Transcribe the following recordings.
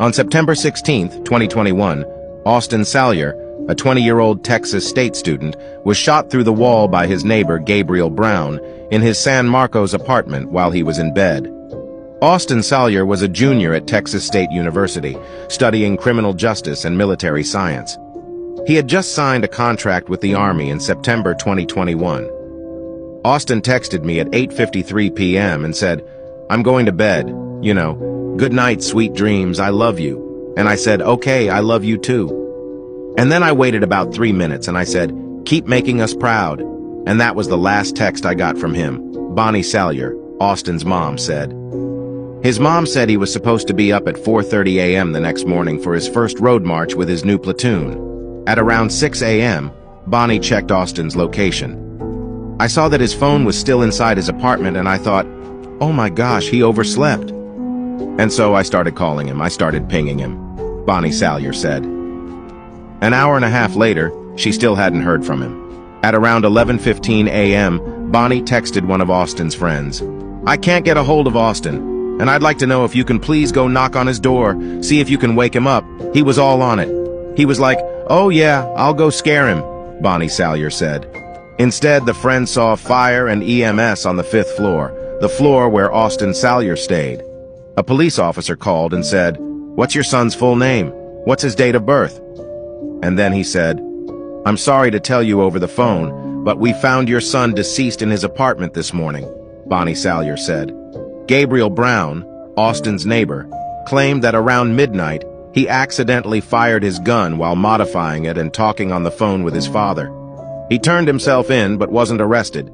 On September 16, 2021, Austin Salyer, a 20-year-old Texas State student, was shot through the wall by his neighbor Gabriel Brown in his San Marcos apartment while he was in bed. Austin Salyer was a junior at Texas State University, studying criminal justice and military science. He had just signed a contract with the Army in September 2021. Austin texted me at 8:53 p.m. and said, "I'm going to bed, good night, sweet dreams, I love you." And I said, "Okay, I love you too." And then I waited about 3 minutes and I said, "Keep making us proud." And that was the last text I got from him. Bonnie Salyer, Austin's mom, said. His mom said he was supposed to be up at 4:30 a.m. the next morning for his first road march with his new platoon. At around 6 a.m., Bonnie checked Austin's location. I saw that his phone was still inside his apartment and I thought, oh my gosh, he overslept. And so I started calling him, I started pinging him, Bonnie Salyer said. An hour and a half later, she still hadn't heard from him. At around 11:15 a.m., Bonnie texted one of Austin's friends. "I can't get a hold of Austin, and I'd like to know if you can please go knock on his door, see if you can wake him up. He was all on it." He was like, "Oh yeah, I'll go scare him," Bonnie Salyer said. Instead, the friend saw fire and EMS on the 5th floor, the floor where Austin Salyer stayed. A police officer called and said, "What's your son's full name? What's his date of birth?" And then he said, "I'm sorry to tell you over the phone, but we found your son deceased in his apartment this morning," Bonnie Salyer said. Gabriel Brown, Austin's neighbor, claimed that around midnight, he accidentally fired his gun while modifying it and talking on the phone with his father. He turned himself in but wasn't arrested.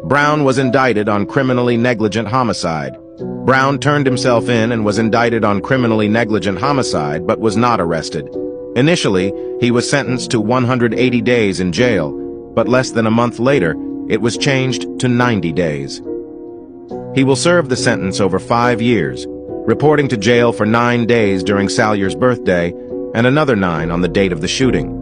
Brown was indicted on criminally negligent homicide. Brown turned himself in and was indicted on criminally negligent homicide but was not arrested. Initially, he was sentenced to 180 days in jail, but less than a month later, it was changed to 90 days. He will serve the sentence over 5 years, reporting to jail for 9 days during Salyer's birthday and another 9 on the date of the shooting.